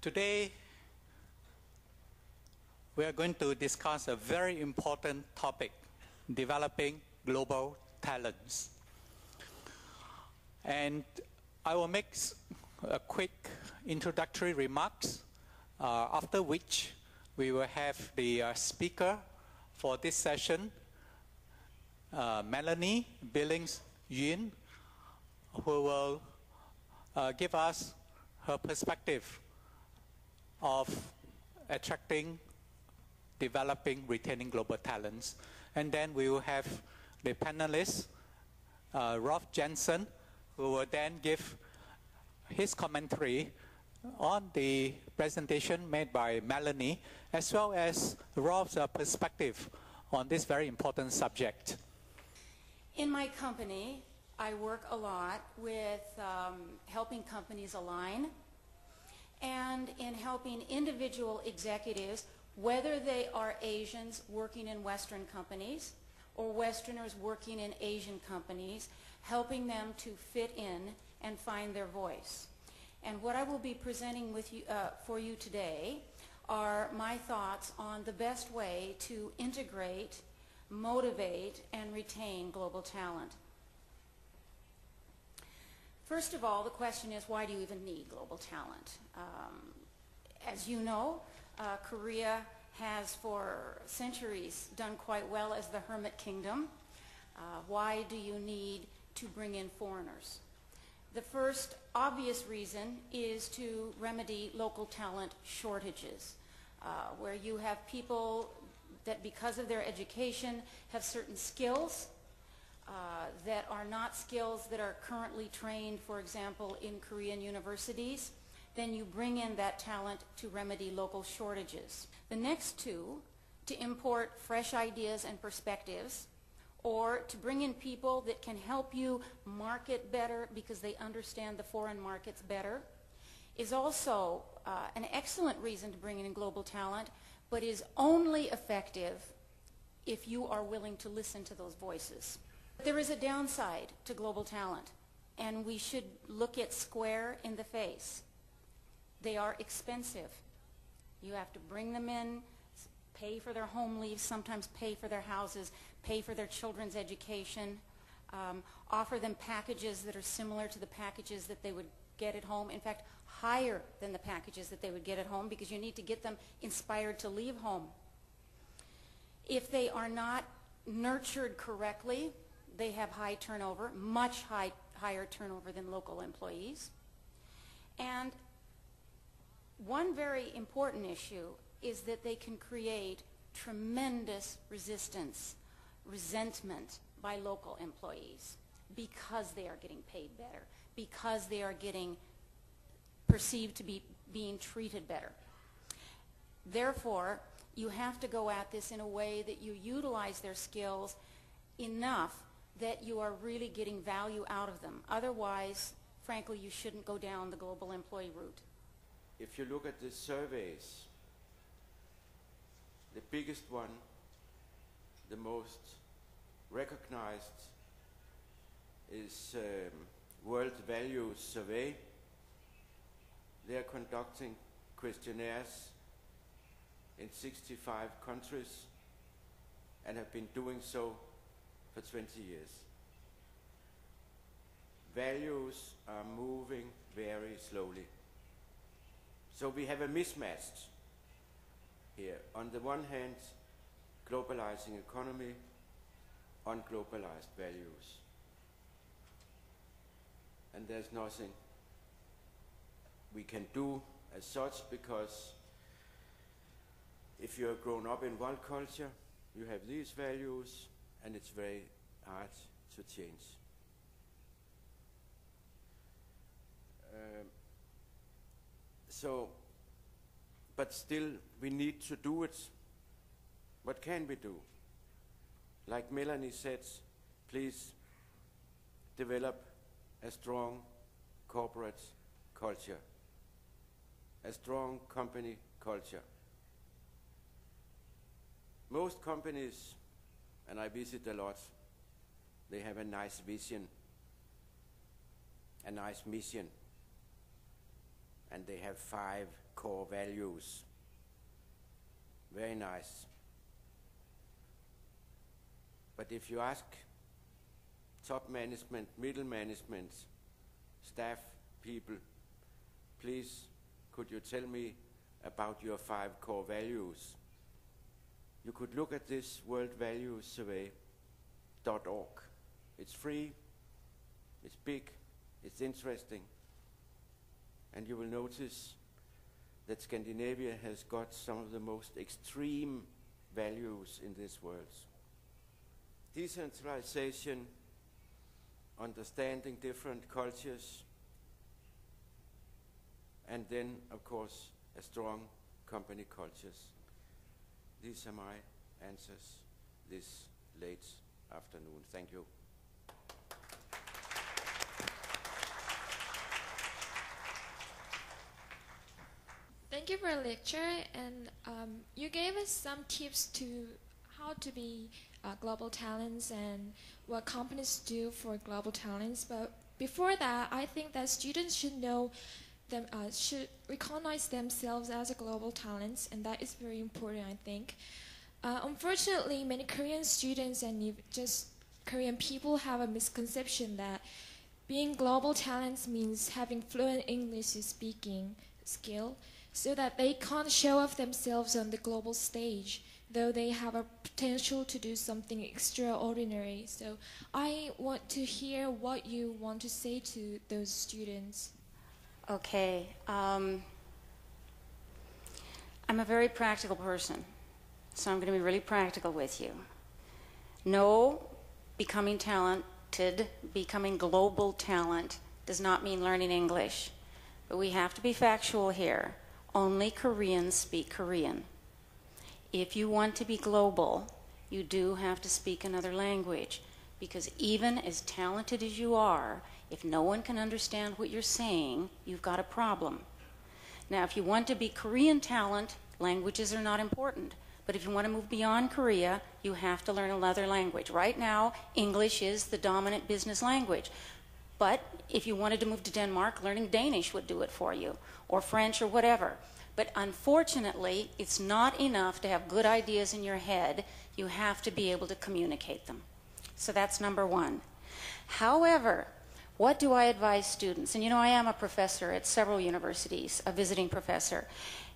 Today, we are going to discuss a very important topic, developing global talents. And I will make a quick introductory remarks, after which we will have the speaker for this session, Melanie Billings-Yun, who will give us her perspective of attracting, developing, retaining global talents. And then we will have the panelists, Rolf Jensen, who will then give his commentary on the presentation made by Melanie, as well as Rolf's perspective on this very important subject. In my company, I work a lot with helping companies align and in helping individual executives, whether they are Asians working in Western companies or Westerners working in Asian companies, helping them to fit in and find their voice. And what I will be presenting with you, for you today are my thoughts on the best way to integrate, motivate, and retain global talent. First of all, the question is, why do you even need global talent? As you know, Korea has for centuries done quite well as the hermit kingdom. Why do you need to bring in foreigners? The first obvious reason is to remedy local talent shortages, where you have people that because of their education have certain skills that are not skills that are currently trained, for example, in Korean universities. Then you bring in that talent to remedy local shortages. The next two, to import fresh ideas and perspectives, or to bring in people that can help you market better because they understand the foreign markets better, is also an excellent reason to bring in global talent, but is only effective if you are willing to listen to those voices. There is a downside to global talent, and we should look it square in the face. They are expensive. You have to bring them in, pay for their home leaves, sometimes pay for their houses, pay for their children's education, offer them packages that are similar to the packages that they would get at home. In fact, higher than the packages that they would get at home, because you need to get them inspired to leave home. If they are not nurtured correctly, they have high turnover, much higher turnover than local employees. And one very important issue is that they can create tremendous resistance, resentment by local employees because they are getting paid better, because they are getting perceived to be being treated better. Therefore, you have to go at this in a way that you utilize their skills enough that you are really getting value out of them. Otherwise, frankly, you shouldn't go down the global employee route. If you look at the surveys, the biggest one, the most recognized, is World Values Survey. They are conducting questionnaires in 65 countries and have been doing so for 20 years. Values are moving very slowly. So we have a mismatch here. On the one hand, globalizing economy, unglobalized values. And there's nothing we can do as such, because if you have grown up in one culture, you have these values, and it's very hard to change. But still, we need to do it. What can we do? Like Melanie said, please develop a strong corporate culture, a strong company culture. Most companies, and I visit a lot, they have a nice vision, a nice mission, and they have 5 core values. Very nice. But if you ask top management, middle management, staff people, please, could you tell me about your 5 core values? You could look at this World Values Survey.org. It's free, it's big, it's interesting, and you will notice that Scandinavia has got some of the most extreme values in this world. Decentralization, understanding different cultures, and then, of course, a strong company cultures. These are my answers this late afternoon. Thank you. Thank you for the lecture, and you gave us some tips to how to be global talents and what companies do for global talents. But before that, I think that students should know them, should recognize themselves as a global talents, and that is very important, I think. Unfortunately, many Korean students and just Korean people have a misconception that being global talents means having fluent English speaking skill, so that they can't show off themselves on the global stage, though they have a potential to do something extraordinary. So I want to hear what you want to say to those students. Okay. I'm a very practical person, so I'm going to be really practical with you. No, becoming talented, becoming global talent does not mean learning English. But we have to be factual here. Only Koreans speak Korean. If you want to be global, you do have to speak another language, because even as talented as you are, if no one can understand what you're saying, you've got a problem. Now, if you want to be Korean talent, languages are not important. But if you want to move beyond Korea, you have to learn another language. Right now, English is the dominant business language. But if you wanted to move to Denmark, learning Danish would do it for you, or French or whatever. But unfortunately, it's not enough to have good ideas in your head. You have to be able to communicate them. So that's number one. However, what do I advise students? And you know, I am a professor at several universities, a visiting professor,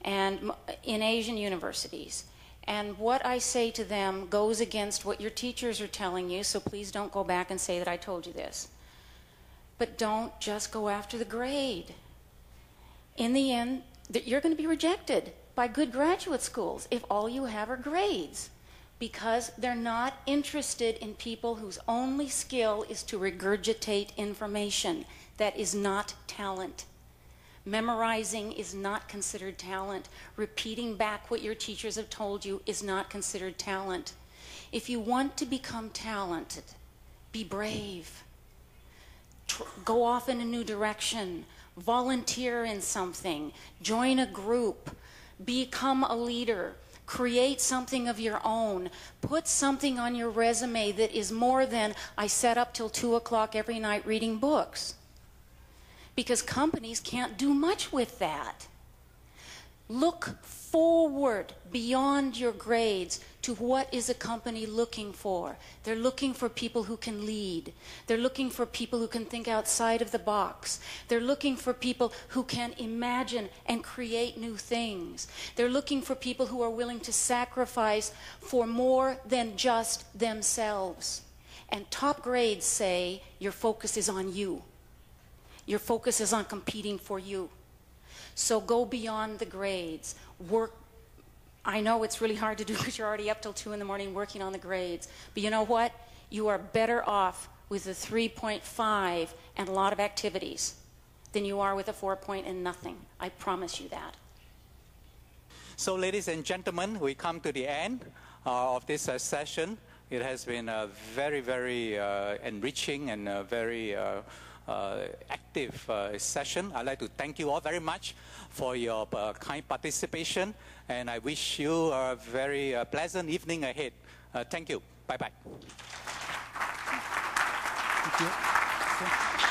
and in Asian universities. And what I say to them goes against what your teachers are telling you, so please don't go back and say that I told you this. But don't just go after the grade. In the end, you're going to be rejected by good graduate schools if all you have are grades, because they're not interested in people whose only skill is to regurgitate information. That is not talent. Memorizing is not considered talent. Repeating back what your teachers have told you is not considered talent. If you want to become talented, be brave. Go off in a new direction. Volunteer in something. Join a group. Become a leader. Create something of your own. Put something on your resume that is more than, I sat up till 2 o'clock every night reading books. Because companies can't do much with that. Look forward beyond your grades to what is a company looking for. They're looking for people who can lead. They're looking for people who can think outside of the box. They're looking for people who can imagine and create new things. They're looking for people who are willing to sacrifice for more than just themselves. And top grades say your focus is on you. Your focus is on competing for you. So go beyond the grades. Work. I know it's really hard to do because you're already up till 2 in the morning working on the grades. But you know what? You are better off with a 3.5 and a lot of activities than you are with a 4 point and nothing. I promise you that. So, ladies and gentlemen, we come to the end of this session. It has been a very, very enriching and very active session. I'd like to thank you all very much for your kind participation, and I wish you a very pleasant evening ahead. Thank you. Bye-bye. Thank you.